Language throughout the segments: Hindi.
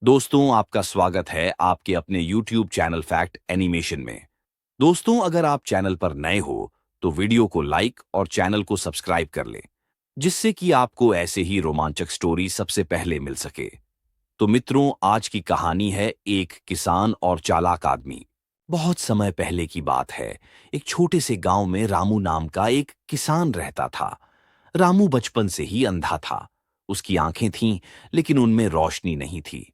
दोस्तों, आपका स्वागत है आपके अपने YouTube चैनल फैक्ट एनिमेशन में। दोस्तों, अगर आप चैनल पर नए हो तो वीडियो को लाइक और चैनल को सब्सक्राइब कर लें, जिससे कि आपको ऐसे ही रोमांचक स्टोरी सबसे पहले मिल सके। तो मित्रों, आज की कहानी है एक किसान और चालाक आदमी। बहुत समय पहले की बात है। एक छोटे से गांव में रामू नाम का एक किसान रहता था। रामू बचपन से ही अंधा था। उसकी आंखें थीं, लेकिन उनमें रोशनी नहीं थी।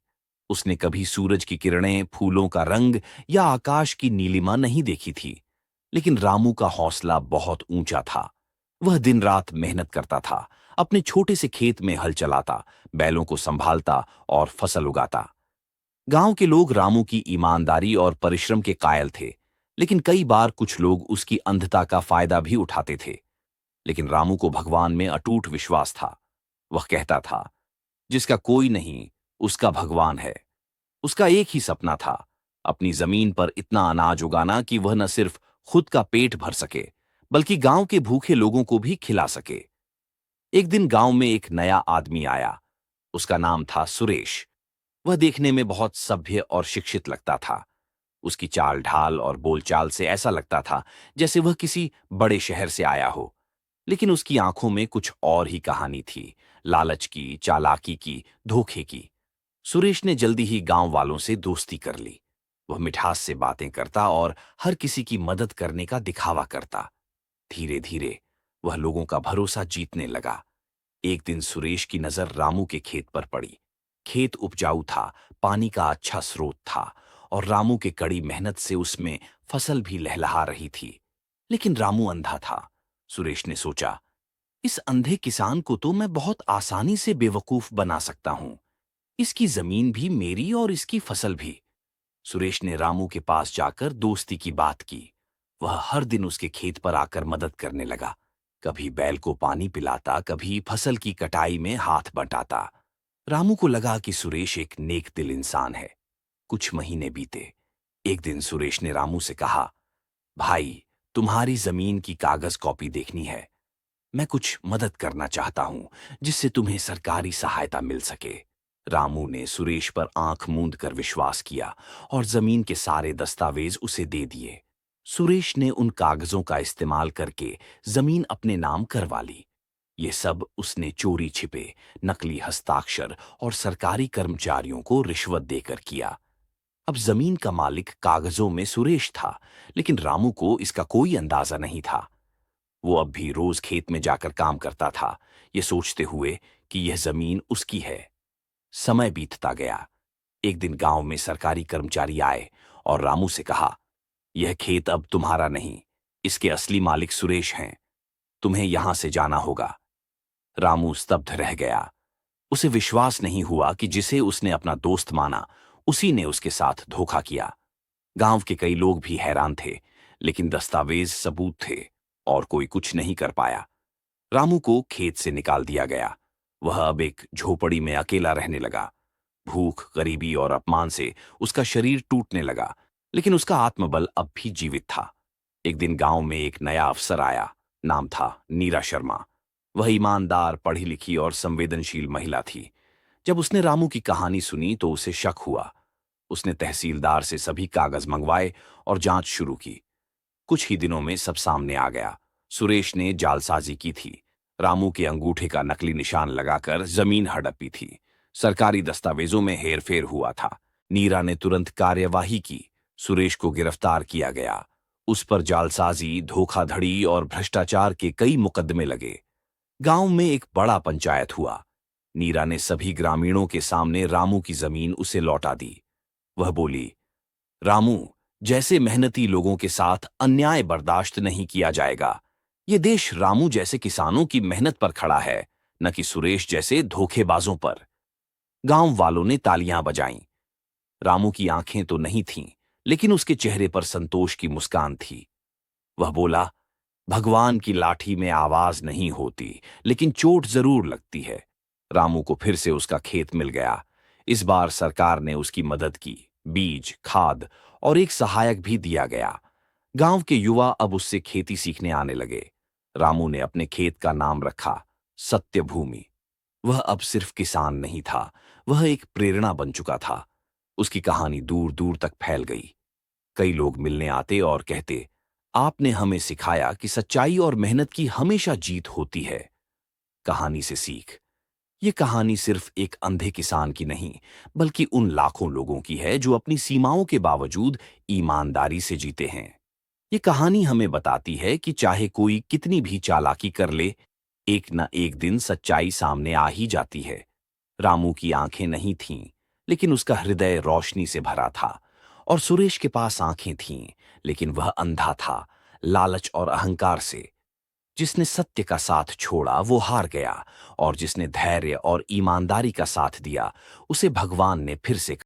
उसने कभी सूरज की किरणें, फूलों का रंग या आकाश की नीलिमा नहीं देखी थी। लेकिन रामू का हौसला बहुत ऊंचा था। वह दिन रात मेहनत करता था, अपने छोटे से खेत में हल चलाता, बैलों को संभालता और फसल उगाता। गांव के लोग रामू की ईमानदारी और परिश्रम के कायल थे, लेकिन कई बार कुछ लोग उसकी अंधता का फायदा भी उठाते थे। लेकिन रामू को भगवान में अटूट विश्वास था। वह कहता था, जिसका कोई नहीं, उसका भगवान है। उसका एक ही सपना था, अपनी जमीन पर इतना अनाज उगाना कि वह न सिर्फ खुद का पेट भर सके, बल्कि गांव के भूखे लोगों को भी खिला सके। एक दिन गांव में एक नया आदमी आया। उसका नाम था सुरेश। वह देखने में बहुत सभ्य और शिक्षित लगता था। उसकी चाल ढाल और बोलचाल से ऐसा लगता था जैसे वह किसी बड़े शहर से आया हो। लेकिन उसकी आंखों में कुछ और ही कहानी थी, लालच की, चालाकी की, धोखे की। सुरेश ने जल्दी ही गांव वालों से दोस्ती कर ली। वह मिठास से बातें करता और हर किसी की मदद करने का दिखावा करता। धीरे धीरे वह लोगों का भरोसा जीतने लगा। एक दिन सुरेश की नजर रामू के खेत पर पड़ी। खेत उपजाऊ था, पानी का अच्छा स्रोत था और रामू के कड़ी मेहनत से उसमें फसल भी लहलहा रही थी। लेकिन रामू अंधा था। सुरेश ने सोचा, इस अंधे किसान को तो मैं बहुत आसानी से बेवकूफ बना सकता हूं। इसकी जमीन भी मेरी और इसकी फसल भी। सुरेश ने रामू के पास जाकर दोस्ती की बात की। वह हर दिन उसके खेत पर आकर मदद करने लगा। कभी बैल को पानी पिलाता, कभी फसल की कटाई में हाथ बंटाता। रामू को लगा कि सुरेश एक नेक दिल इंसान है। कुछ महीने बीते। एक दिन सुरेश ने रामू से कहा, भाई, तुम्हारी जमीन की कागज कॉपी देखनी है। मैं कुछ मदद करना चाहता हूं, जिससे तुम्हें सरकारी सहायता मिल सके। रामू ने सुरेश पर आंख मूंद कर विश्वास किया और जमीन के सारे दस्तावेज उसे दे दिए। सुरेश ने उन कागजों का इस्तेमाल करके जमीन अपने नाम करवा ली। ये सब उसने चोरी छिपे, नकली हस्ताक्षर और सरकारी कर्मचारियों को रिश्वत देकर किया। अब जमीन का मालिक कागजों में सुरेश था, लेकिन रामू को इसका कोई अंदाजा नहीं था। वो अब भी रोज खेत में जाकर काम करता था, ये सोचते हुए कि यह जमीन उसकी है। समय बीतता गया। एक दिन गांव में सरकारी कर्मचारी आए और रामू से कहा, यह खेत अब तुम्हारा नहीं, इसके असली मालिक सुरेश हैं। तुम्हें यहां से जाना होगा। रामू स्तब्ध रह गया। उसे विश्वास नहीं हुआ कि जिसे उसने अपना दोस्त माना, उसी ने उसके साथ धोखा किया। गांव के कई लोग भी हैरान थे, लेकिन दस्तावेज सबूत थे और कोई कुछ नहीं कर पाया। रामू को खेत से निकाल दिया गया। वह अब एक झोपड़ी में अकेला रहने लगा। भूख, गरीबी और अपमान से उसका शरीर टूटने लगा, लेकिन उसका आत्मबल अब भी जीवित था। एक दिन गांव में एक नया अफसर आया। नाम था नीरा शर्मा। वह ईमानदार, पढ़ी लिखी और संवेदनशील महिला थी। जब उसने रामू की कहानी सुनी तो उसे शक हुआ। उसने तहसीलदार से सभी कागज मंगवाए और जांच शुरू की। कुछ ही दिनों में सब सामने आ गया। सुरेश ने जालसाजी की थी। रामू के अंगूठे का नकली निशान लगाकर जमीन हड़पी थी। सरकारी दस्तावेजों में हेरफेर हुआ था। नीरा ने तुरंत कार्यवाही की। सुरेश को गिरफ्तार किया गया। उस पर जालसाजी, धोखाधड़ी और भ्रष्टाचार के कई मुकदमे लगे। गांव में एक बड़ा पंचायत हुआ। नीरा ने सभी ग्रामीणों के सामने रामू की जमीन उसे लौटा दी। वह बोली, रामू, जैसे मेहनती लोगों के साथ अन्याय बर्दाश्त नहीं किया जाएगा। ये देश रामू जैसे किसानों की मेहनत पर खड़ा है, न कि सुरेश जैसे धोखेबाजों पर। गांव वालों ने तालियां बजाईं। रामू की आंखें तो नहीं थीं, लेकिन उसके चेहरे पर संतोष की मुस्कान थी। वह बोला, भगवान की लाठी में आवाज नहीं होती, लेकिन चोट जरूर लगती है। रामू को फिर से उसका खेत मिल गया। इस बार सरकार ने उसकी मदद की। बीज, खाद और एक सहायक भी दिया गया। गांव के युवा अब उससे खेती सीखने आने लगे। रामू ने अपने खेत का नाम रखा सत्यभूमि। वह अब सिर्फ किसान नहीं था, वह एक प्रेरणा बन चुका था। उसकी कहानी दूर दूर तक फैल गई। कई लोग मिलने आते और कहते, आपने हमें सिखाया कि सच्चाई और मेहनत की हमेशा जीत होती है। कहानी से सीख। ये कहानी सिर्फ एक अंधे किसान की नहीं, बल्कि उन लाखों लोगों की है जो अपनी सीमाओं के बावजूद ईमानदारी से जीते हैं। ये कहानी हमें बताती है कि चाहे कोई कितनी भी चालाकी कर ले, एक न एक दिन सच्चाई सामने आ ही जाती है। रामू की आंखें नहीं थीं, लेकिन उसका हृदय रोशनी से भरा था। और सुरेश के पास आंखें थीं, लेकिन वह अंधा था, लालच और अहंकार से। जिसने सत्य का साथ छोड़ा वो हार गया, और जिसने धैर्य और ईमानदारी का साथ दिया उसे भगवान ने फिर से